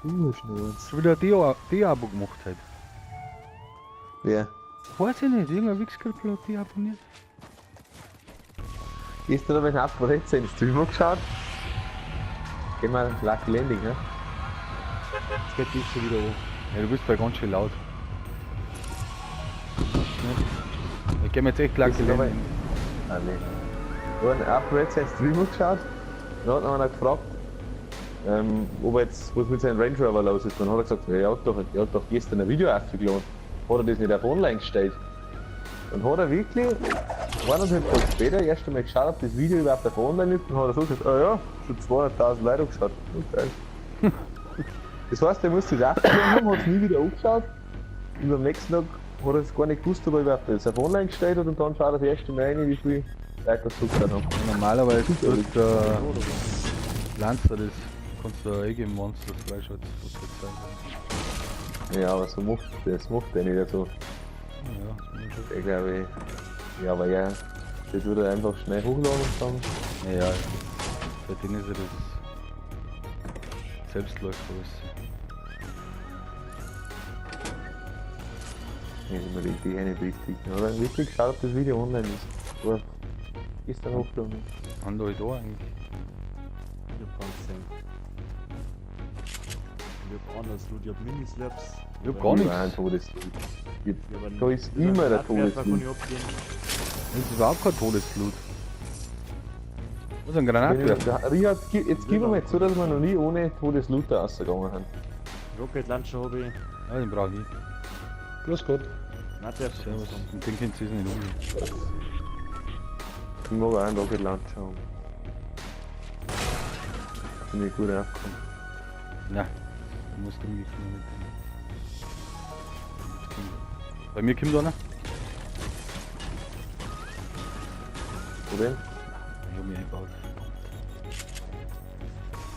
Schon wieder die Abo gemacht hat. Wer? Weiß ich nicht, irgendein Wichsköppel hat die abonniert. Gehst du da mit Apfel rechts in den Stream geschaut? Geh mal Lucky Landing, ne? Jetzt geht die schon wieder hoch. Ja, du bist bei ganz schön laut. Ich geh mir jetzt echt Bist Lucky du dabei? Landing. Ah, ne. Da hat Apfel rechts in den Stream geschaut. Dann hat noch einer gefragt, ob er jetzt, was mit seinem Range Rover los ist. Dann hat er gesagt, ja, er hat doch gestern ein Video aufgeladen. Hat er das nicht auf online gestellt? Dann hat er wirklich 1,5 Tage später erst einmal geschaut, ob das Video überhaupt auf online ist. Dann hat er so gesagt, ah ja, schon 200.000 Leute geschaut. Okay. Das heißt, er muss das aufgeladen haben, hat es nie wieder angeschaut. Und am nächsten Tag hat er es gar nicht gewusst, ob er überhaupt das auf online gestellt hat. Und dann schaut er das erste Mal rein, wie viel Leute das zugeschaut haben. Normalerweise tut der Lancer das. Kannst du eingeben, wenn du das Fleisch hat, was das sein Ja, aber so macht das macht er nicht so. kann. Ja, das muss ich schon. Ich glaube, ja, aber ja, das würde er einfach schnell hochladen und dann. Ja, bei denen ist ja das Selbstläufer alles. Ja, immer die Idee nicht richtig. Aber wirklich geschaut, ob das Video online ist. Aber ist dann hochgeladen. Haben da da eigentlich? Ich hab ganz gesehen. Ich hab anders Loot, ich hab Minislaps. Ich hab gar nichts. Ein Todesloot. Ich hab einen- Da ist ich hab immer einen der Radwerfer, kann Todesloot. ich abgehen. Das ist überhaupt kein Todesblut. Was ist ein Wenn Granatwerfer? ich- Richard, jetzt gib mir jetzt so, dass wir noch nie ohne Todesloot da rausgegangen sind. Rocket Launcher hab ich. Ja, den brauch ich. Grüß Gott. Radwerfer. Servus. Und den könnt ihr nicht umgehen. Ich mag auch einen Rocket Launcher haben. Bin ich gut aufgekommen. Nein, du musst umgekommen mit dem. Bei mir kommt einer. Wo denn? Ich hab mich eingebaut.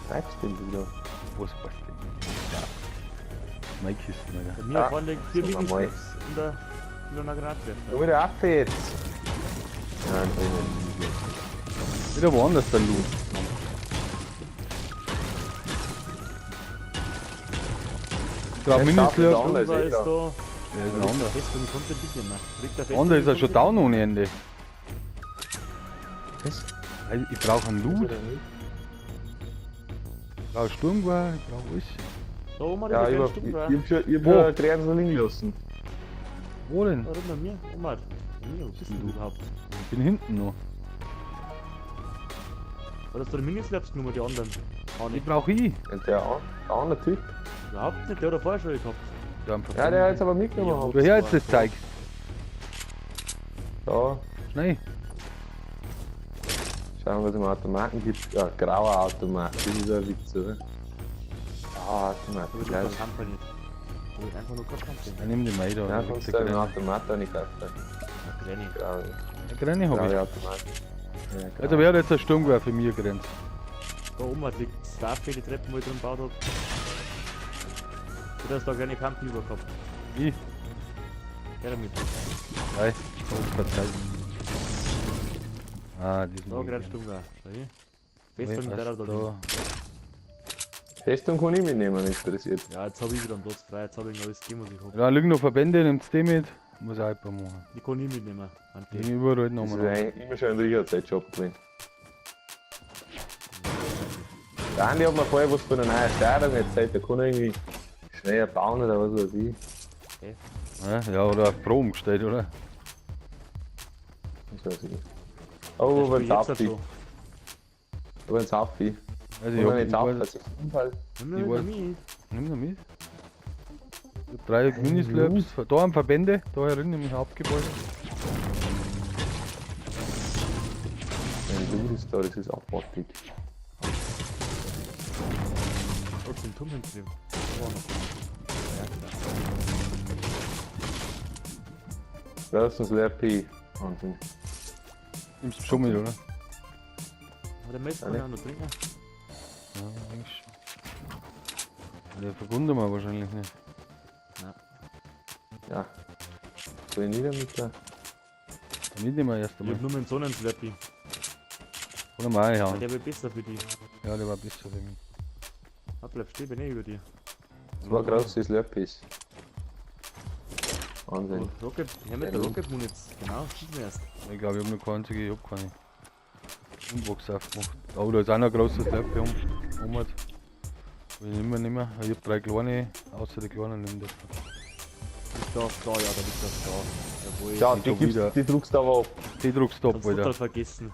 Bleibst du denn wieder? Was passt denn? Ja. Mein Kisten, Bei Alter. mir Ja, vorne liegt 4 sag mal. Minislaps und der Kiloner Radwerfer. Schau wieder ab jetzt! Nein, drinnen. Wieder woanders der Loot. Ich brauch Minislaps. der Ja, andere Unser ist ist eh da. ist ein anderer. Festung konnte bitte nach. Liegt der Der andere ist ja schon down ohne Ende. Was? Also, ich brauch einen Loot, ich brauch Sturmgewehr, ich brauch alles. Da oben hat Ja, er ich den hab Sturm war. Wo? schon Grenzen so liegen lassen. Wo denn? Warum bei mir? Omar. Bei mir, wo bist denn du überhaupt? Ich bin hinten noch. War das da die Minislaps genommen, die anderen? Auch Ich nicht. brauch ich. Und der andere Typ. Überhaupt nicht, der hat er vorher schon gehabt. Ja, einfach Ja, der hat jetzt aber mitgenommen. Du her jetzt das Zeug. Da, Schnell. schauen wir, was es im Automaten gibt. Ja, grauer Automat. Das ist ein Witz, oder? Ah, Automat. Aber ich Geil. hab das Hamper nicht. Ich hab einfach nur kein Hamper. Dann nimm den mal da. Ja, Da sonst liegt da der im Granny. Automat auch nicht kaufen. Granny. Graue, Der Granny hab ich. graue Automat. Ja, Also wer hat jetzt ein Sturmgewehr für mich grenzt? Da oben liegt Starfy, die Treppen, wo ich drin gebaut hab. Du hast da keine Kampen über gehabt. Ich? Geh damit. Nein, verzeiht. Ah, die sind Da gerade Sturmgewehr. Schau hier. Festung der da drin. Festung kann ich mitnehmen, wenn interessiert. Ja, jetzt hab ich wieder einen Platz frei. Jetzt hab ich alles gegeben, was ich hab. Da liegen noch Verbände, nimmt's die mit. Muss ich auch machen. Die kann ich mitnehmen. Die überall Das ist nochmal. eigentlich immer schon ein Richard-Job gewesen. Der Andi hat mir vorher was von einer neuen Steuerung erzählt, der kann irgendwie schneller bauen oder was weiß ich. Ja, oder auf Pro umgestellt, oder? Das weiß ich nicht. Oh, aber ein jetzt halt Zapfi. schon. Aber ein Zapfi. Also Oder nicht ich Zapfi, hab, das ist ein Unfall. Nimm Ich nur weiß- mit. nimm noch mit. Ich hab 3 Minislaps. Da haben Verbände, da herin im Hauptgebäude. Ein Loot ist da, das ist abartig. Trotzdem Turm hinzunehmen. Oh, noch. Das ist ein RP. Wahnsinn. Nimmst du schon mit, oder? Aber der Messer kann ja auch noch trinken. Ja, eigentlich schon. Der verbunden wir wahrscheinlich nicht. Ja. Soll ich nicht mit der? Dann mitnehmen wir erst Ich einmal. hab nur mit dem Sonnenslappy. Oder mal Ja. einhauen. Der wird besser für dich. Ja, der war besser für mich. Ah, bleib stehen, bin ich über dir. 2 große Slurpees. Wahnsinn. Rocket, ja mit der Rocket Moon jetzt. Genau, schießen erst. Ich glaube, ich habe noch keine einzige, ich habe keine. Unbox aufgemacht. Oh, da ist auch noch ein großes Löffel um. Will ich nicht mehr. Ich habe 3 kleine, außer die kleinen nimm das. Da, ja, da liegt das da. Jawohl. Ja, Ich die glaub gibst, wieder. die druckst du aber ab. Die druckst du ab, Kannst du total Alter. vergessen.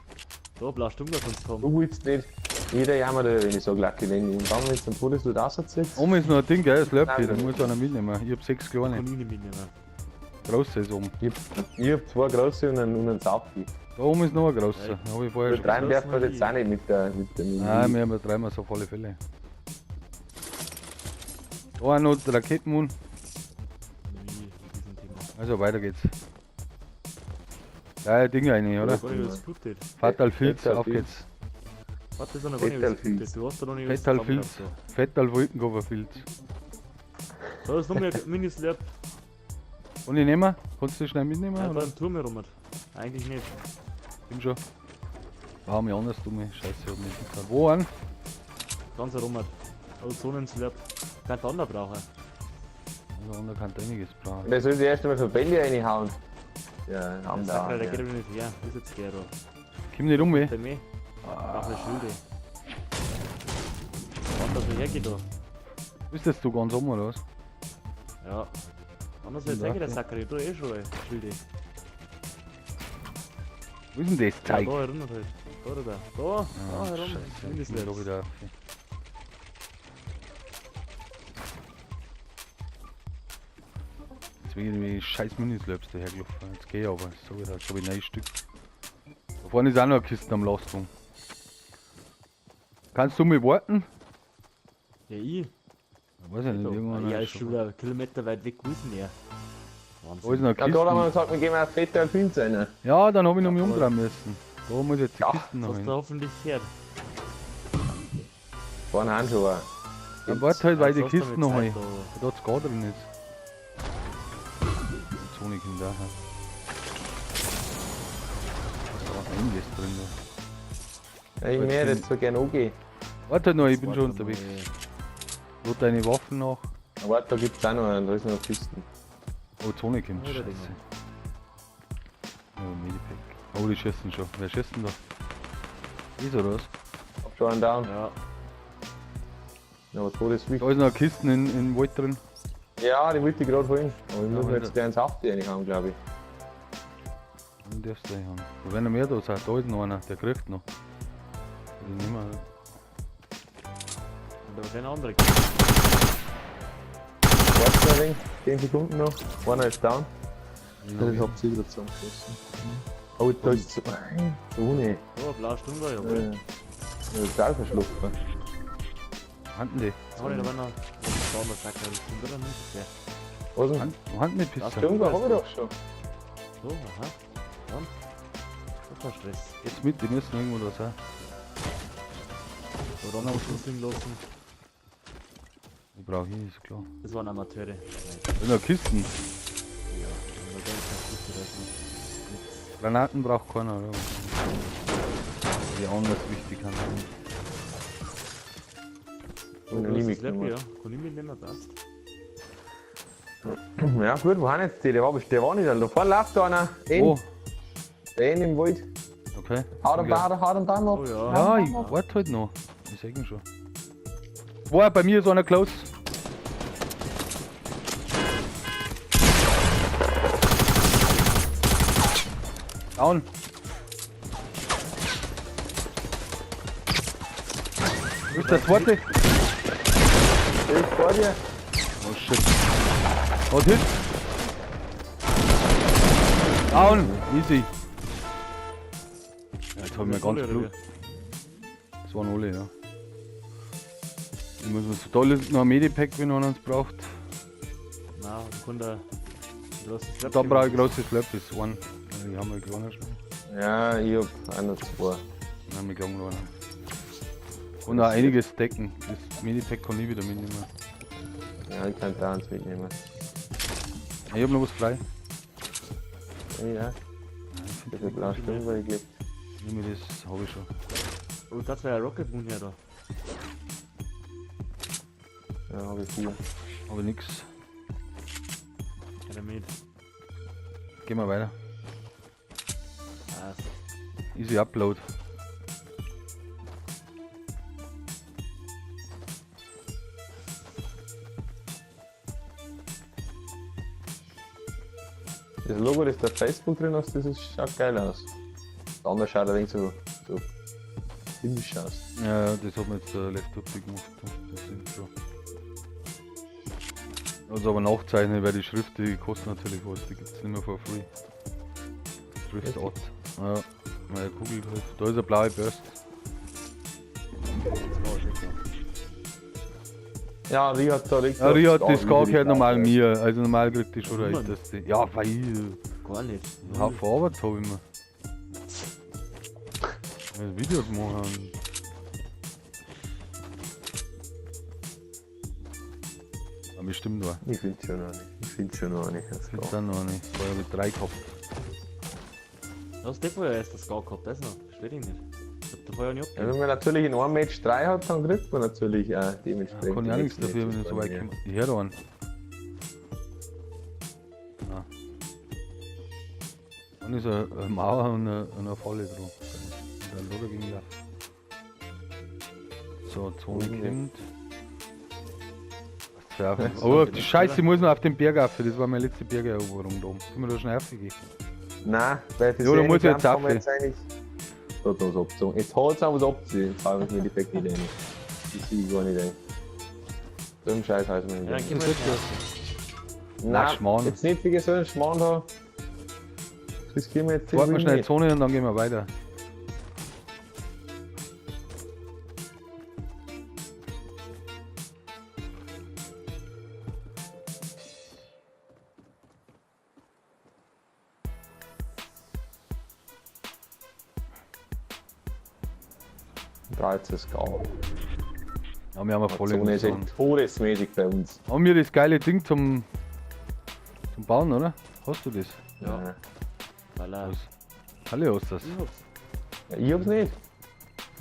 Da, Blaustunga kannst du haben. Du willst nicht. Jeder jammert, wenn ich sage Lucky, wenn ich dann jetzt am Todeslut aussetzt. Oben ist noch ein Ding, gell, das Löffel, Nein, da nein. muss einer mitnehmen. Ich habe 6 kleine. Kann ich nicht mitnehmen. Große ist oben. Ich hab 2 große und einen Saufi. Da oben ist noch ein großer. Da habe ich vorher Der schon. Dreinwerfer hat jetzt auch nicht mit der. Nein, wir haben ja 3 so auf alle Fälle. Da auch noch der Raketenmoon. Wie in diesem Thema. Also weiter geht's. Ja, Dinge rein, oder? Gar nicht, was es gut geht. Fatal Fields, Fatal auf Fields. geht's. Warte, das ist noch gar nicht, was es gut Fatal geht. Du hast da noch nicht was Fatal zusammen Fields. gehabt, Fatal Wolkencover Fields. so. Da ist noch mehr Minislab. Und ich nehmen? Kannst du schnell mitnehmen? Ja, da Oder? im Turm herum. Eigentlich nicht. Bin schon. Warum ich anders dumme Scheiße hab nicht gesagt. Wo an? Ganz herum. Also Zonenslab. Kein Thunder brauchen. Also unter kann einiges brauchen. Der soll sich erst einmal Verbände reinhauen. Ja, Der am sagt halt, der geht da. aber nicht her. Ist jetzt der da. Komm nicht um, ey. Der mehr. Braucht eine Schilde. Wann das so hergeht da? Bist jetzt du ganz um, oder was? Ja. Anders jetzt hergeht der Sackeri. Da eh schon eine Schilde. Wo ist denn das Ja, Zeug? da erinnert halt. Da oder da. Da, da herum. Scheiße, ich bin Minislabs. da wieder auf. Jetzt bin ich wie scheiß Minislaps dahergelaufen. Jetzt geh ich aber, so wieder, jetzt hab ich 9 Stück. Da vorne ist auch noch eine Kiste am Lastung. Kannst du mich warten? Ja, ich. Ich weiß ja nicht, irgendwann. Ja, ist ist schon schon- wieder einen Kilometer weit weg gewesen, ja. Da ist Wahnsinn. noch Ja, eine da haben wir Kiste. gesagt, wir gehen auf Fette und Pilz rein. Ja, dann hab ich noch mich umdrehen müssen. Da muss jetzt die Ja, Kisten noch Hast hin. du hoffentlich gehört. Vorne Handschuhe. Dann warte halt, weil die Jetzt hast du Kisten mit noch Zeit hin. da. Da hat's gar drin ist. Die Zone kommt da. Da ist auch einiges drin. Da. Ja, ich möchte jetzt so gerne angehen. Warte halt noch, ich bin Warte schon mal, unterwegs. ey. Lad deine Waffen nach. Warte, da gibt's auch noch einen, da ist noch Kisten. Oh, Zone kommt. Ja, Scheiße. der Oh, Medipack. Oh, die schießen schon. Wer schießt denn da? Ist oder was? Hab schon einen down. Ja, Ja, aber Todeswicht. Da ist noch eine Kiste in Wald drin. Ja, die wollte ich gerade holen. Aber ich muss mir weiter. jetzt gleich ins Haft reinhauen, glaube ich. Den darfst du haben. Da werden noch mehr da sein. Da ist noch einer, der kriegt noch. Den nehmen wir. und da war kein anderer. Warte noch ein wenig, 10 Sekunden noch. Einer ist down. Ich hab sie wieder zusammengeschossen. Oh, da ist so. Ohne. So, Blaustunga, ja. Total verschluckt. Handen die. Da war noch da der Sacker. Das kommt wieder nicht. Ja. Was denn? Hand mit Das Piste. stimmt. Irgendwo hab ich doch schon. So, aha. Dann. Das war Stress. Jetzt mit, die müssen irgendwo da sein. So, dann noch Schuss liegen lassen. Die brauche ich, ist klar. Das waren Amateure. Nein. Da sind noch Kisten. Ja, da ganz Schuss rechnen. Granaten braucht keiner, oder? Die anders wichtig haben. Und Das nehme ist ich Leppy, ja. noch. Kann ich mitnehmen, passt. Ja, gut, wo haben jetzt die? Der war nicht da. Da vorne läuft da einer. Oh, Der im Wald. okay. Hau den Baum ab. Oh ja. Ja, ich warte halt noch. Ich sag ihn schon. Boah, bei mir ist einer close. Down. Wo ist der zweite? Der ist vor dir. Oh shit. Und Hit. Down. Easy. Ja, jetzt hab ich mir ganz Blut. Das waren alle, ja. Ich muss was Tolles, noch ein Medipack, wenn einer es braucht. Nein, kann der große Schlepp. Da brauche ich große Slurpees. One. Ja, die haben wir gewonnen schon. Ja, ich hab einer, zwei. Dann haben wir gewonnen. Und auch einiges decken. Das Medipack kann ich wieder mitnehmen. Ja, ich kann da eins mitnehmen. Ich hab noch was frei. Ja, das ist blau Stunde, weil ich geb. Nehme das, habe ich schon. Oh, das wäre ein Rocket Moon ja da. Ja, hab ich 4. Aber nix. Keine mit. Gehen wir weiter. Passt. Easy Upload. Das Logo, das da auf Facebook drin hast, schaut geil aus. Das andere schaut ein wenig so indisch aus. Ja, das hat mir jetzt der Laptop gemacht. Das Intro. Also aber nachzeichnen, weil die Schrift, die kostet natürlich was, die gibt es nicht mehr for free. Schrift Wirklich? Art. Ja, meine Kugel halt. Da ist eine blaue Burst. Das war schon klar. Ja, Riyad da liegt. Ja, Riyad, das über gar die gehört normal Karte. mir. Also normal kriegt die schon Warum recht, denn? dass die. Ja, weil ich Gar nicht. einen Haufen Arbeit habe ich mir. Wenn Videos machen. Aber bestimmt war. Ich finde schon noch nicht. Ich finde schon noch nicht. Das Ich finde geht. dann noch nicht. Vorher habe ich 3 gehabt. Du hast nicht vorher erst das Gar gehabt, das noch. Verstehe ich nicht. Ich hab da vorher nicht Ja, abgegeben. wenn man natürlich in einem Match 3 hat, dann kriegt man natürlich auch Ja, dementsprechend. kann ich auch die nichts nächsten dafür, wenn ich Matches so bei weit mir. komme. Ich höre an. Ja. Dann ist eine Mauer und eine Falle dran. Und ein Loder ging ja. So, Zone Mhm. kommt. Ja, Ja, oh, das die ist Scheiße, oder? ich muss noch auf den Berg rauf. Das war meine letzte Bergeroberung da oben. Sind wir da schnell raufgegangen? Nein, weil das Ja, da muss ich jetzt kann man rauf. jetzt eigentlich. So, da was abgezogen. Jetzt hat es auch was abziehen. Jetzt habe ich mir die Päckchen nicht rein. Das sehe ich gar nicht rein. So einen Scheiß heißt man Ja, dann nicht. gehen wir jetzt raus. Nein, Schmarrn. Jetzt nicht wegen so einem Schmarrn da. Das riskieren wir jetzt Warten wir schnell die nicht. Zone und dann gehen wir weiter. Dreizehn Skala. Ja, wir haben eine Die volle Zone ist Mission. echt todesmäßig bei uns. Haben wir das geile Ding zum Bauen, oder? Hast du das? Ja. Voilà. Was? Alle hast das. Ich hab's. Ja, ich hab's nicht.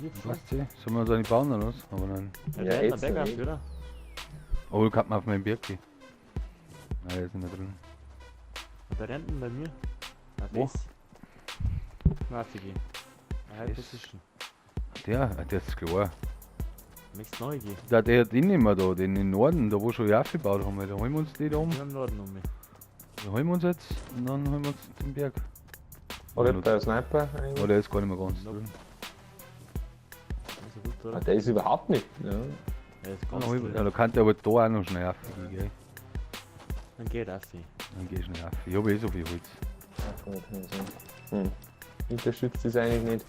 Ich hab's. Weißt du, sollen wir uns nicht bauen oder was? Aber nein. Ja, Ja, der hat jetzt einen Berg nicht. auf, oder? Oh, kann man auf meinen Berg gehen. Nein, der ist nicht mehr drin. Und der rennt bei mir. Na, Wo? das. Na, Figi. High Das. Position. Der ist klar. Möchtest du neu gehen? Der hat den nicht mehr da, den im Norden, da wo schon die aufgebaut haben. Da holen wir uns die da um. Wir haben Norden um mich. Da holen wir uns jetzt und dann holen wir uns den Berg. Oder Ja, bei der Sniper Oh, eigentlich. der ist gar nicht mehr ganz Nope. drin. Also gut, Ah, oder? der ist überhaupt nicht. Ja. Er ist Dann ganz hol ich- drin. Ja, da kann der aber da auch noch schnell aufgehen, gell? Dann geht auf. Dann geh ich schnell auf. Ich habe eh so viel Holz. Unterstützt das eigentlich nicht.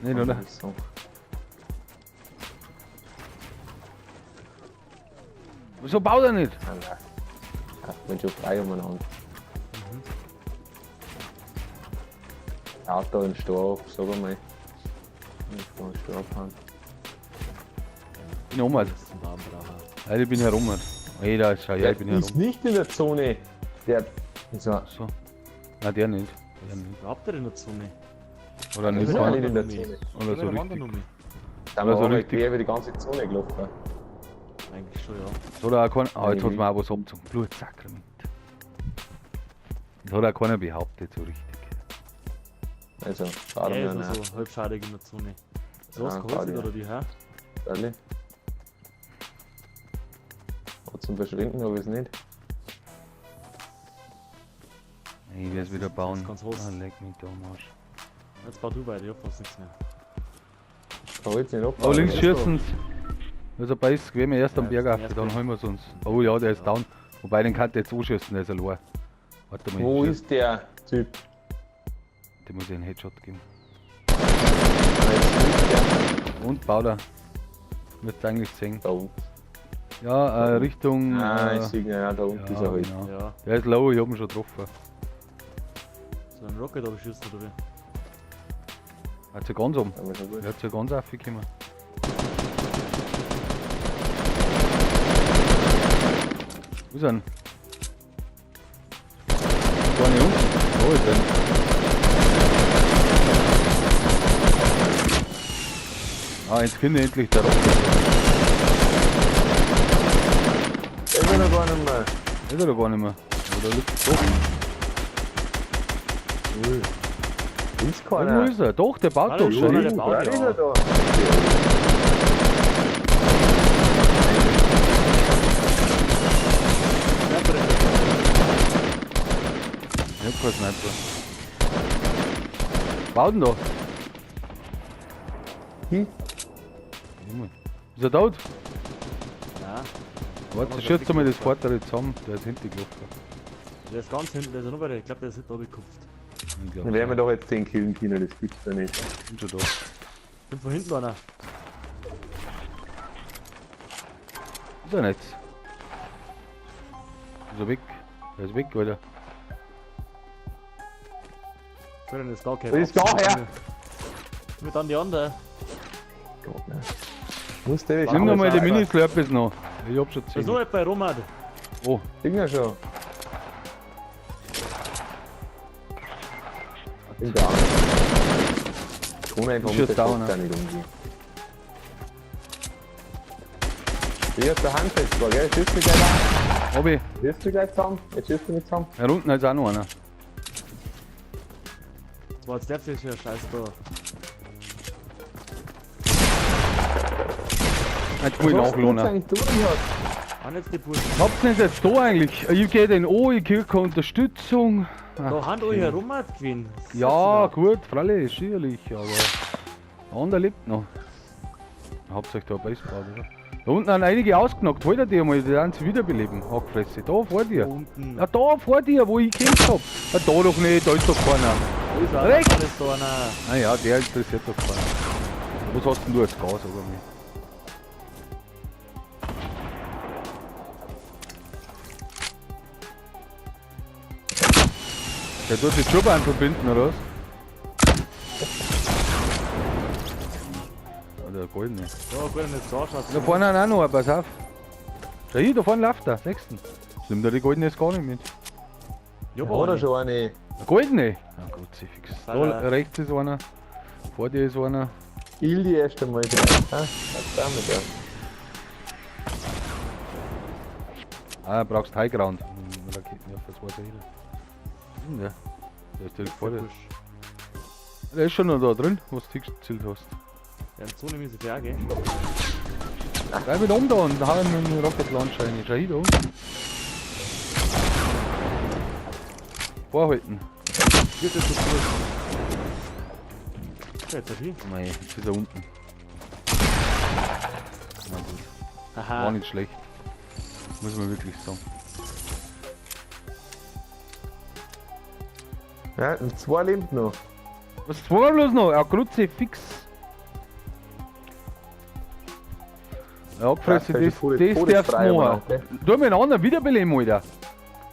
Nicht, Kann oder? man so. Wieso baut er nicht? Ah, nein. Ja, wenn schon frei umeinander. Auto in Stor, sag einmal. Ich kann einen Stor abhauen. Ich bin um. Das ist ein Baumbraucher. Ich bin herum. Ey, da ist schon, ja, ich bin ist herum. nicht in der Zone. Der. So, So. Nein, der nicht. Der nicht. Überhaupt nicht in der Zone. Oder der nicht ist so, auch oder nicht in der Nummer. Zone. so Gehen wir richtig. wandern um mich. Da Aber haben so wir aber richtig- quer über die ganze Zone gelaufen. Eigentlich schon, ja. So hat auch keiner. Ah, jetzt hat Nee. mir auch was abgezogen. Blutsakrament. Das hat auch keiner behauptet so richtig. Also, Er fahren ist wir noch nach. so halbschadig in der Zone. So Ja, was klar, geholfen ja. oder die, hä? Alle. Aber zum Verschwinden habe ich es nicht. Ich werde es wieder bauen. ganz hoch. Ah, leck mich da am Arsch. Jetzt bau du weiter, ich hab fast nichts mehr. Da holt's nicht ab. Oh, links ist schießen sie. Also bei uns gehen wir erst am Ja, Berg zum auf, ersten dann Mal. holen wir es uns. Oh ja, der ist Ja. down. Wobei den kann der jetzt anschießen, der ist allein. Warte mal, Wo ich ist der Typ? dem muss ich einen Headshot geben. Da ist nicht Und baut er. Müsst ihr eigentlich sehen. der. Da unten. Ja, Richtung. Ah, ich sehe ihn, ja, da unten ist er ja, halt. genau. Ja, Der ist low, ich hab ihn schon getroffen. so ein Rocket abschießen oder wie? Hat sie ganz um. Aber schon gut. Er hat sie ganz aufgekommen. Wo ist er denn? Gar nicht unten. Wo ist er denn? Ah, jetzt finde ich endlich der Rocket. Der will noch gar nicht mehr. Ist er da gar nicht mehr. Oder liegt er doch? Ui. Ist Wo keiner. ist er? Doch, der baut Hallo, doch Junge, schon. der hin. baut Da ja. ist er da. Ich hab keinen Sniper. Baut ihn da. Hi. Junge. Ist er tot? Ja, Warte, schützt mal das Vordere zusammen. Der ist hinten gelaufen. der ist ganz hinten, der ist ja nur bei der, ich glaube, der ist hinten abgekupft. Ich glaub, Dann werden wir doch jetzt 10 killen können, das gibt's ja nicht. sind schon da. Kommt von hinten einer. Ist er nicht? Ist er weg? Er ist weg, Alter. Können das gar kein. Wo ist da her? Mit an die andere. Gott, ne. Muss der Nimm noch mal die Mini-Slurpees noch. Ich hab schon Da ist 10. noch nicht bei Roman. Oh, Ding ja schon. Bin da. Komm einfach Ist mit jetzt der down, Shotgun nicht umgehen. Hier ist der Handfest war, gell? Jetzt schießt du gleich an. hab ich. Schießt du gleich zusammen? Jetzt schießt du nicht zusammen. Da unten ist auch noch einer. Das war jetzt der Fischer, scheiß da. Jetzt muss ich nachlohnen. eigentlich durchgehört? Auch nicht die Burschen. Hab's nicht jetzt da eigentlich? Ich geh den an, ich krieg keine Unterstützung. Da hand euch herum hat gewinnen. Ja, gut, freilich, sicherlich, aber der andere lebt noch. Hauptsächlich da bei Baseball, oder? Da unten haben einige ausgenockt, wollt ihr die einmal, die werden sie wiederbeleben, Hackfresse. Da vor dir. Unten. Ja, da vor dir, wo ich gekämpft hab. Ja, da doch nicht, da ist doch keiner. Da ist einer, Rechts. da ist da einer. Naja, der interessiert doch keiner. Was hast denn du als Gas, oder mich? Der tut die Schubbahn verbinden, oder was? Ja, der goldene. Ja, gut, jetzt da schaut. Da vorne auch noch, pass auf. Schau hier, da vorne läuft der, sechsten. Jetzt nimmt er die goldene jetzt gar nicht mit. Ja, Oder aber schon eine? Der goldene? Ja gut, sie fix. Da Alter. rechts ist einer, vor dir ist einer. Il die erste Mal vielleicht, ha? Was damit, ja? Ah, du brauchst Highground. Raketenwerfer, das weiß ich nicht. Ja, der ist direkt vor dir. Der ist schon noch da drin, was du gezielt hast. Ja, in Zone müssen wir auch gehen. Bleib mit um da und hau ihn mit dem Rocket Launcher rein. Schau hier da unten. Vorhalten. Wird jetzt so cool. Ja, jetzt hier. Mei, jetzt ist er unten. Na gut, war Haha. nicht schlecht. Muss man wirklich sagen. Ja, und 2 lebt noch. Was war bloß noch? Ja, Kruzifix. Ja, gefressen, das darfst du machen. Tu mir einen anderen wiederbeleben, Alter.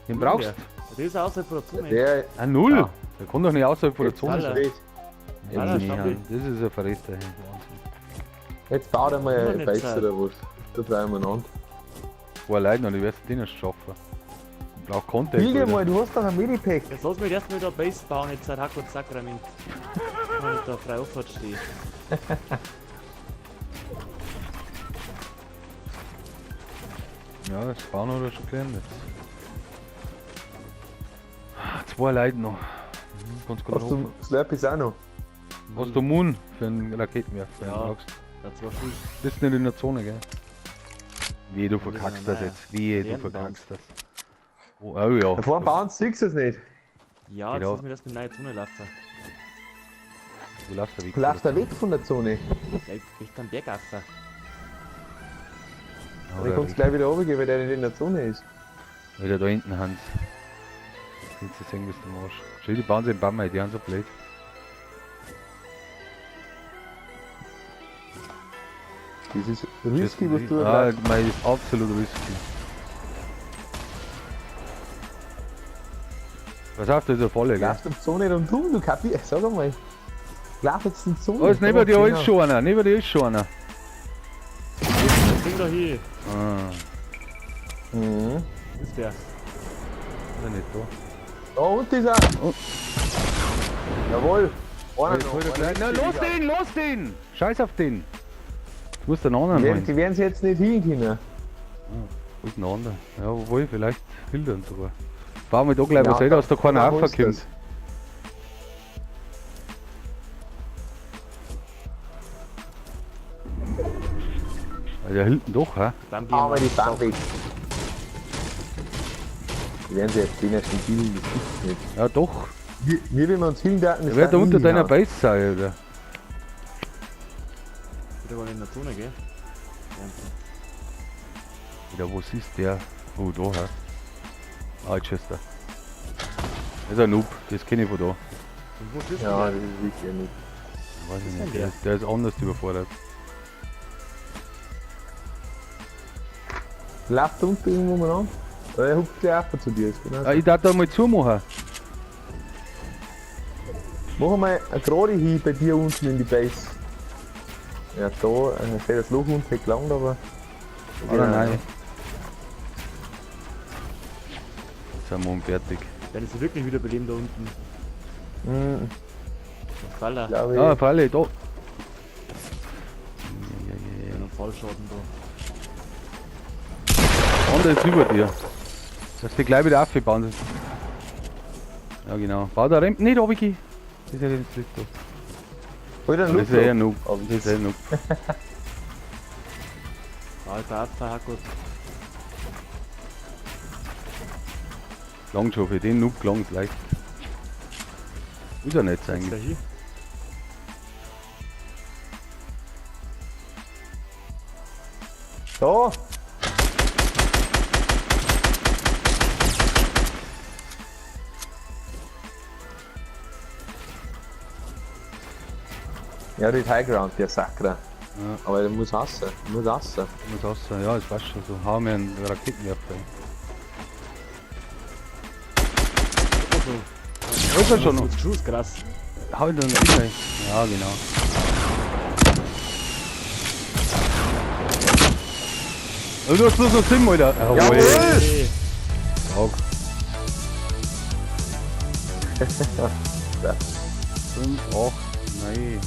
Den brauchst Ja. du. Der ist außerhalb von der Zone. Der Ah, null. Ja. Der kann doch nicht außerhalb von der Zone Alter. sein. steht. Ja, Ja, das stimmt nicht. das ist ein Verräter. Wahnsinn. Jetzt baut er mal Immer ein nicht Base Zeit. oder was. Da bleiben wir an. Zwei Leute noch, die wirst du nicht schaffen. Ich brauch Content. Will dir Alter. mal, du hast doch ein Medipack. Jetzt lass mich erst mal da Base bauen, jetzt seit Hack und Sakrament. Wenn ich da frei aufwärts stehe. Ja, das Bauen oder schon gelernt jetzt. Zwei Leute noch. Kannst du Hast du Slurpees auch noch? Hast du Moon für einen Raketenwerfer? wenn du Ja. brauchst? Das war viel. Das ist nicht in der Zone, gell? Wie du Das ist verkackst ja das nahe. jetzt. Wie du Lernen verkackst das. Oh, oh ja. Da vorne bauen siehst du es nicht. Ja, jetzt Genau. lass mich erst mit neue Zone laufen. Du laufst da weg. Du laufst da weg von der Zone. Ja, ich krieg dann Berg rauf. Dann kannst du gleich wieder runtergehen, weil der nicht in der Zone ist. Wieder da hinten Hans. Kannst du sehen, was du machst. Schau, die bauen sich in Bammer, die haben so blöd. Das ist risky, was du Ah, da mein ist absolut risky. Pass auf, da ist eine Falle, gell? laufst. Die Zone rundum, du Kapi. Sag einmal. Lauf jetzt in die Zone. Oh, ist neben dir ist schon einer, neben dir ist schon einer. Das Ding da hier. Ah, Mhm. Ist der. ist er nicht da. Da unten ist er. Oh. Jawohl. Einer Jetzt noch, holt er einer gleich- Na, ist los sicher. den, los den! Scheiß auf den! Du musst den anderen Die holen. werden sie jetzt nicht hin können. Guten anderen. Ja, obwohl, vielleicht Filtern sogar. Fahren wir da gleich Ja, was dass da keiner da holst raufkommt. du's. Ja, hinten doch, hä? Dann gehen Aber wir die auf Stock. Bambi. Die werden sie jetzt den ersten Deal, das gibt's nicht. Ja, doch. Wir, wenn wir uns hindaten, Der wird da unter deiner Base sein, oder? Wieder mal in der Zone, gell? Ja, wo ist der? Oh, da, hä? Ah, Chester. Das ist ein Noob, das kenne ich von da. Und wo bist du? Ja, denn? das ist sicher nicht. Weiß ich ist nicht, denn der ist anders überfordert. Läuft da unten irgendwo mal an? Oder er hupft gleich einfach zu dir. Ist genau so. Ah, ich darf da mal zumachen. Mach mal eine gerade hin bei dir unten in die Base. Ja, da, ich sehe das Loch unten nicht lang, aber. Oder nein? Jetzt sind wir fertig. Werden sie wirklich wieder beleben da unten? Hm, Das Faller. glaube ich. Ah, Falle, da. Ja, noch Fallschaden da. Andere ist über dir. Dass die gleich wieder aufgebaut ist. Ja, genau. Bau da Rampen nicht, Obiki. Das ist ja nicht da. Hol den Das Loot ist eher noch. Noob. Das ist eher Noob. Alter Abfall, Hackut. Lang schon, für den Noob gelangt leicht. Ist ja nicht Jetzt da eigentlich. hin. Da! Ja, die High Ground, der Sakra. Ja. Aber der muss hassen. Muss hassen. Muss auch sein. Ja, das passt schon so. Hau mir einen Raketenwerfer rein. Da ist er schon noch. Schuss, krass. Hau ihn dann rein. Ja, genau. Also, du hast bloß noch Sim, Alter. Jawohl! Hey. Stark. 5, 8, nein.